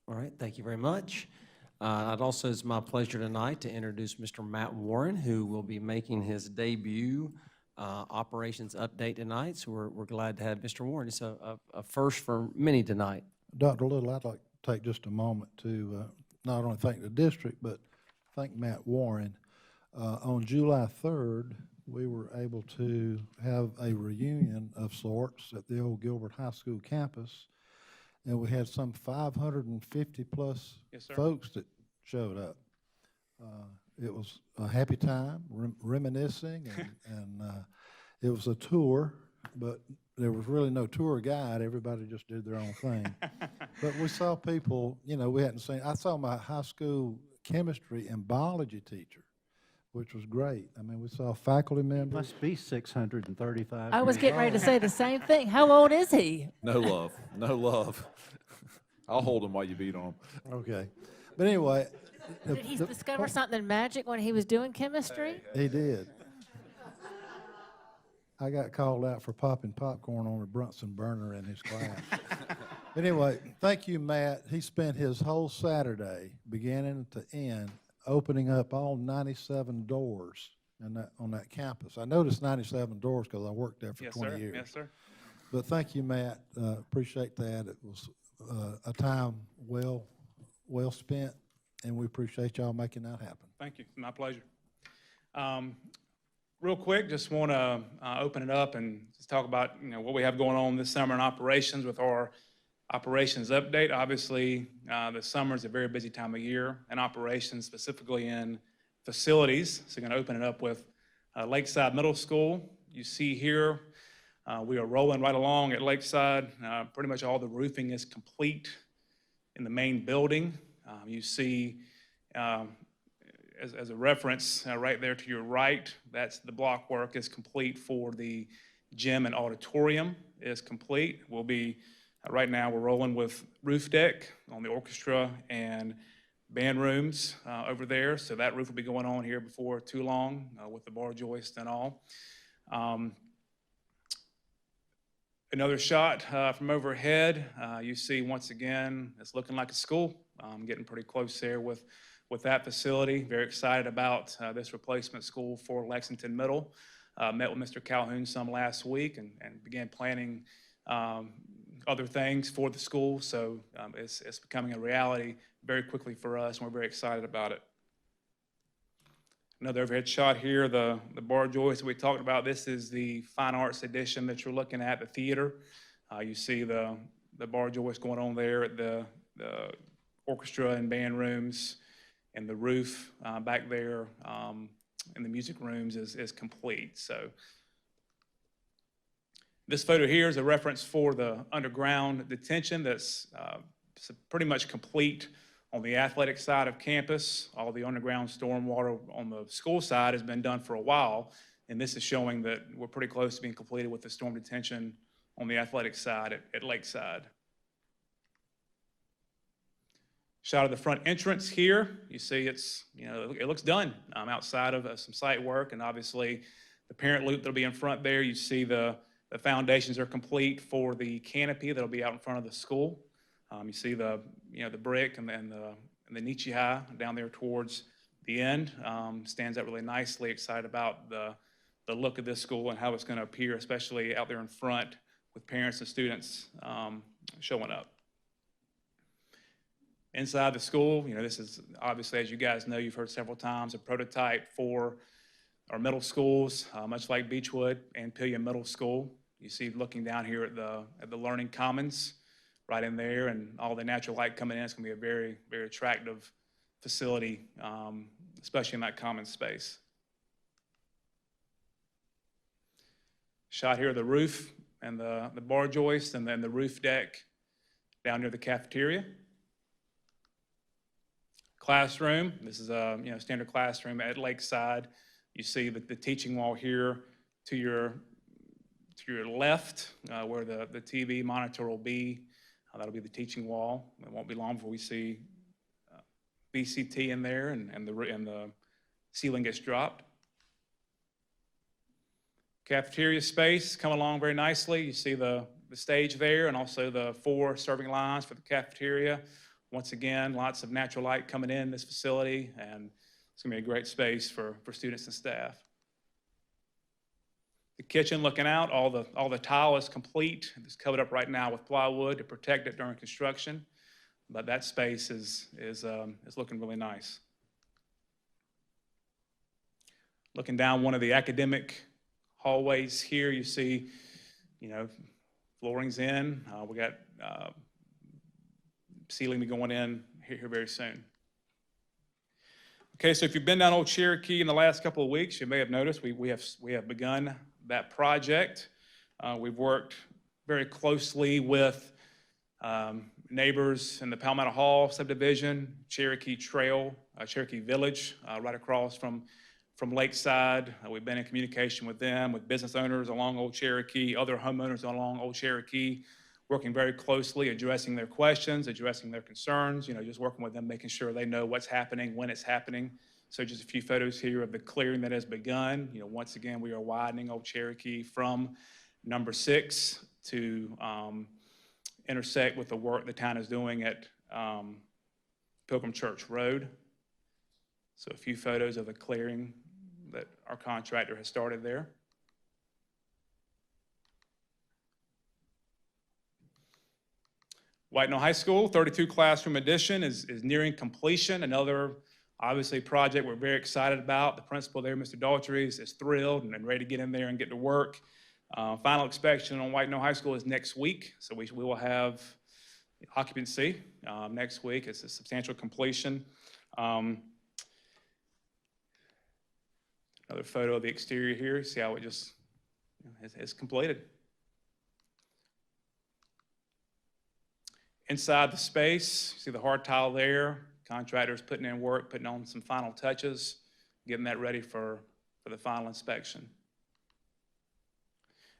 All right, thank you very much. It also is my pleasure tonight to introduce Mr. Matt Warren, who will be making his debut operations update tonight. So we're glad to have Mr. Warren. It's a first for many tonight. Dr. Little, I'd like to take just a moment to not only thank the district, but thank Matt Warren. On July 3rd, we were able to have a reunion of sorts at the old Gilbert High School campus, and we had some 550 plus folks that showed up. It was a happy time, reminiscing, and it was a tour, but there was really no tour guide. Everybody just did their own thing. But we saw people, you know, we hadn't seen. I saw my high school chemistry and biology teacher, which was great. I mean, we saw faculty members. Must be 635. I was getting ready to say the same thing. How old is he? No love, no love. I'll hold him while you beat on him. Okay. But anyway. Did he discover something magic when he was doing chemistry? He did. I got called out for popping popcorn on a Brunson burner in his class. Anyway, thank you, Matt. He spent his whole Saturday, beginning to end, opening up all 97 doors on that campus. I noticed 97 doors because I worked there for 20 years. Yes, sir. But thank you, Matt. Appreciate that. It was a time well spent, and we appreciate y'all making that happen. Thank you. My pleasure. Real quick, just want to open it up and just talk about what we have going on this summer in operations with our operations update. Obviously, the summer is a very busy time of year in operations, specifically in facilities. So we're going to open it up with Lakeside Middle School. You see here, we are rolling right along at Lakeside. Pretty much all the roofing is complete in the main building. You see, as a reference, right there to your right, that's the block work is complete for the gym and auditorium is complete. We'll be, right now we're rolling with roof deck on the orchestra and band rooms over there. So that roof will be going on here before too long with the bar joist and all. Another shot from overhead. You see once again, it's looking like a school. Getting pretty close there with that facility. Very excited about this replacement school for Lexington Middle. Met with Mr. Calhoun some last week and began planning other things for the school. So it's becoming a reality very quickly for us, and we're very excited about it. Another overhead shot here, the bar joist that we talked about. This is the Fine Arts edition that you're looking at, the theater. You see the bar joist going on there at the orchestra and band rooms, and the roof back there in the music rooms is complete. So this photo here is a reference for the underground detention that's pretty much complete on the athletic side of campus. All the underground stormwater on the school side has been done for a while, and this is showing that we're pretty close to being completed with the storm detention on the athletic side at Lakeside. Shot of the front entrance here. You see it's, it looks done outside of some site work, and obviously the parent loop that'll be in front there. You see the foundations are complete for the canopy that'll be out in front of the school. You see the brick and the Nietzsche High down there towards the end. Stands out really nicely. Excited about the look of this school and how it's going to appear, especially out there in front with parents and students showing up. Inside the school, this is obviously, as you guys know, you've heard several times, a prototype for our middle schools, much like Beechwood and Pillion Middle School. You see looking down here at the Learning Commons right in there, and all the natural light coming in. It's going to be a very, very attractive facility, especially in that common space. Shot here of the roof and the bar joist, and then the roof deck down near the cafeteria. Classroom. This is a standard classroom at Lakeside. You see the teaching wall here to your left, where the TV monitor will be. That'll be the teaching wall. It won't be long before we see VCT in there, and the ceiling gets dropped. Cafeteria space come along very nicely. You see the stage there, and also the 4 serving lines for the cafeteria. Once again, lots of natural light coming in this facility, and it's going to be a great space for students and staff. The kitchen looking out, all the tile is complete. It's covered up right now with plywood to protect it during construction, but that space is looking really nice. Looking down one of the academic hallways here, you see, flooring's in. We got ceiling going in here very soon. Okay, so if you've been down Old Cherokee in the last couple of weeks, you may have noticed we have begun that project. We've worked very closely with neighbors in the Palmetto Hall subdivision, Cherokee Trail, Cherokee Village, right across from Lakeside. We've been in communication with them, with business owners along Old Cherokee, other homeowners along Old Cherokee, working very closely, addressing their questions, addressing their concerns, just working with them, making sure they know what's happening, when it's happening. So just a few photos here of the clearing that has begun. Once again, we are widening Old Cherokee from number 6 to intersect with the work the town is doing at Pilgrim Church Road. So a few photos of the clearing that our contractor has started there. Widening High School, 32 classroom addition is nearing completion. Another, obviously, project we're very excited about. The principal there, Mr. Daughtry, is thrilled and ready to get in there and get to work. Final inspection on Widening High School is next week, so we will have occupancy next week. It's a substantial completion. Another photo of the exterior here. See how it just is completed. Inside the space, see the hard tile there. Contractors putting in work, putting on some final touches, getting that ready for the final inspection.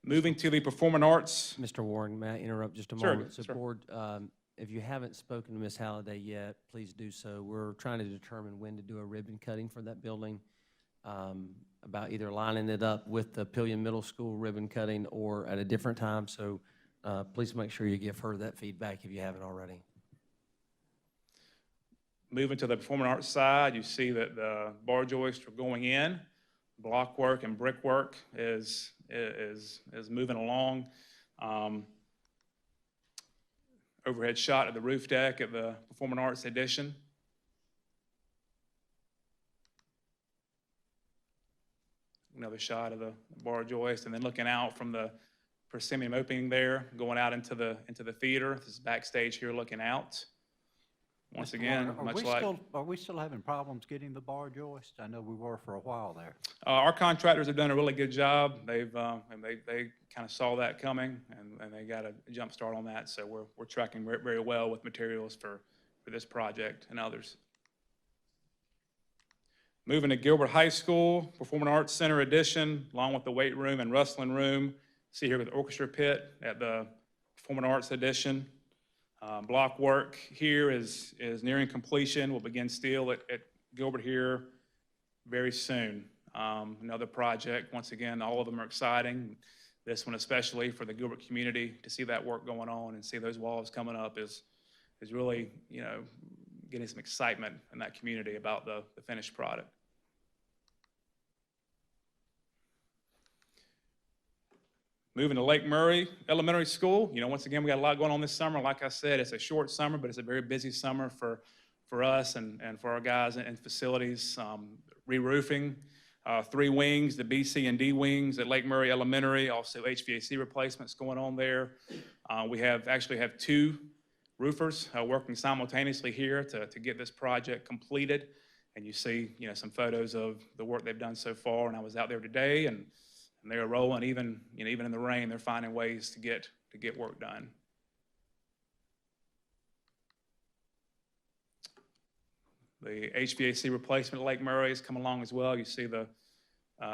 Moving to the performing arts. Mr. Warren, may I interrupt just a Sure, moment? So, sure. Board, if you haven't spoken to Ms. Halliday yet, please do so. We're trying to determine when to do a ribbon cutting for that building, about either lining it up with the Pillion Middle School ribbon cutting or at a different time. So please make sure you give her that feedback if you haven't already. Moving to the performing arts side, you see that the bar joists are going in. Block work and brickwork is moving along. Overhead shot of the roof deck at the performing arts addition. Another shot of the bar joist, and then looking out from the proscenium opening there, going out into the theater. This is backstage here looking out. Once Mr. again, Warner, much like Are we still having problems getting the bar joist? I know we were for a while there. our contractors have done a really good job. They've they kind of saw that coming, and they got a jump start on that. So we're tracking very well with materials for this project and others. Moving to Gilbert High School, Performing Arts Center addition, along with the weight room and wrestling room. See here with the orchestra pit at the Performing Arts addition. Block work here is nearing completion. We'll begin steel at Gilbert here very soon. Another project, once again, all of them are exciting. This one especially for the Gilbert community, to see that work going on and see those walls coming up is really, getting some excitement in that community about the finished product. Moving to Lake Murray Elementary School, once again, we got a lot going on this summer. Like I said, it's a short summer, but it's a very busy summer for us and for our guys in facilities. Re-roofing, 3 wings, the B, C, and D wings at Lake Murray Elementary, also HVAC replacements going on there. We actually have 2 roofers working simultaneously here to get this project completed. And you see, some photos of the work they've done so far. And I was out there today, and they're rolling. Even in the rain, they're finding ways to get work done. The HVAC replacement at Lake Murray has come along as well. You see the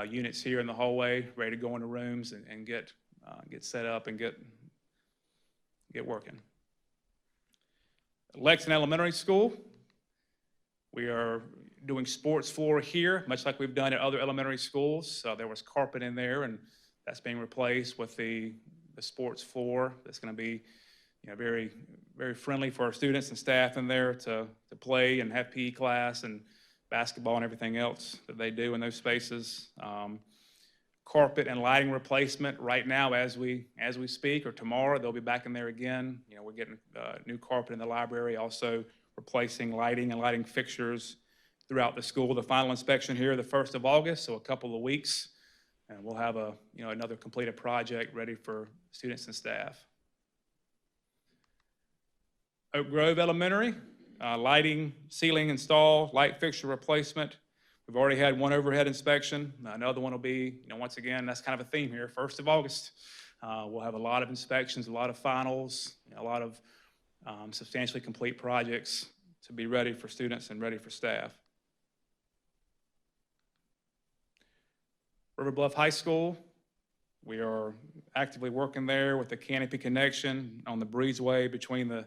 units here in the hallway, ready to go into rooms and get set up and get working. Lexington Elementary School, we are doing sports floor here, much like we've done at other elementary schools. There was carpet in there, and that's being replaced with the sports floor that's going to be very, very friendly for our students and staff in there to play and have PE class and basketball and everything else that they do in those spaces. Carpet and lighting replacement right now as we speak, or tomorrow, they'll be back in there again. We're getting new carpet in the library, also replacing lighting and lighting fixtures throughout the school. The final inspection here, the 1st of August, so a couple of weeks, and we'll have another completed project ready for students and staff. Oak Grove Elementary, lighting, ceiling install, light fixture replacement. We've already had one overhead inspection. Another one will be, once again, that's kind of a theme here, 1st of August. We'll have a lot of inspections, a lot of finals, a lot of substantially complete projects to be ready for students and ready for staff. River Bluff High School, we are actively working there with the canopy connection on the breezeway between the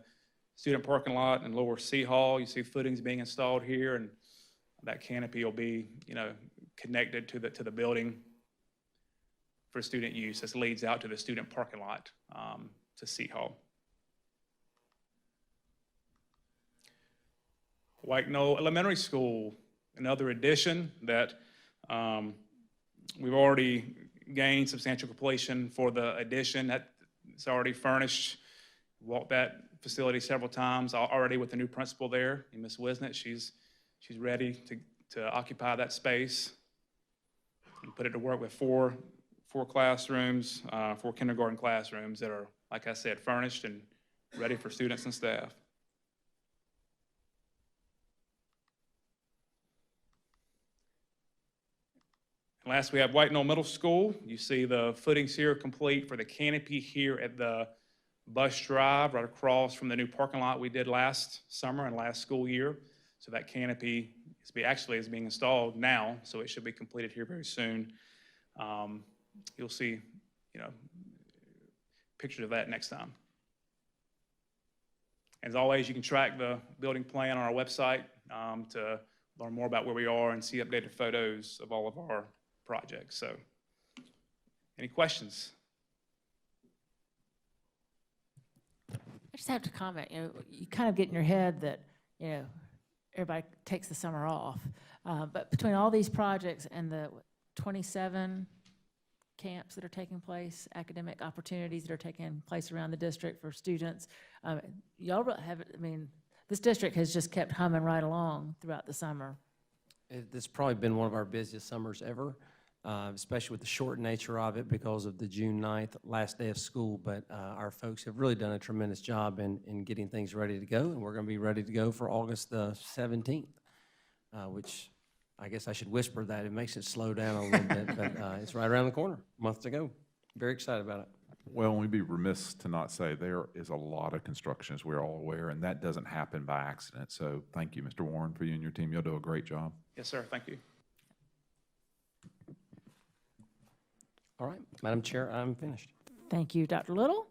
student parking lot and lower C Hall. You see footings being installed here, and that canopy will be, connected to the building for student use. This leads out to the student parking lot to C Hall. Knoll Elementary School, another addition that we've already gained substantial completion for the addition. It's already furnished. Walked that facility several times already with the new principal there, Ms. Wisnett. She's ready to occupy that space and put it to work with four classrooms, 4 kindergarten classrooms that are, like I said, furnished and ready for students and staff. And last, we have Knoll Middle School. You see the footings here complete for the canopy here at the bus drive right across from the new parking lot we did last summer and last school year. So that canopy is being installed now, so it should be completed here very soon. You'll see, pictures of that next time. As always, you can track the building plan on our website to learn more about where we are and see updated photos of all of our projects. So, any questions? I just have to comment, you kind of get in your head that, everybody takes the summer off. But between all these projects and the 27 camps that are taking place, academic opportunities that are taking place around the district for students, y'all have, this district has just kept humming right along throughout the summer. It's probably been one of our busiest summers ever, especially with the short nature of it because of the June 9th last day of school. But our folks have really done a tremendous job in getting things ready to go, and we're going to be ready to go for August the 17th, which I guess I should whisper that. It makes it slow down a little bit, but it's right around the corner, a month to go. Very excited about it. Well, we'd be remiss to not say there is a lot of construction, as we're all aware, and that doesn't happen by accident. So thank you, Mr. Warren, for you and your team. You'll do a great job. Yes, sir. Thank you. All right, Madam Chair, I'm finished. Thank you, Dr. Little.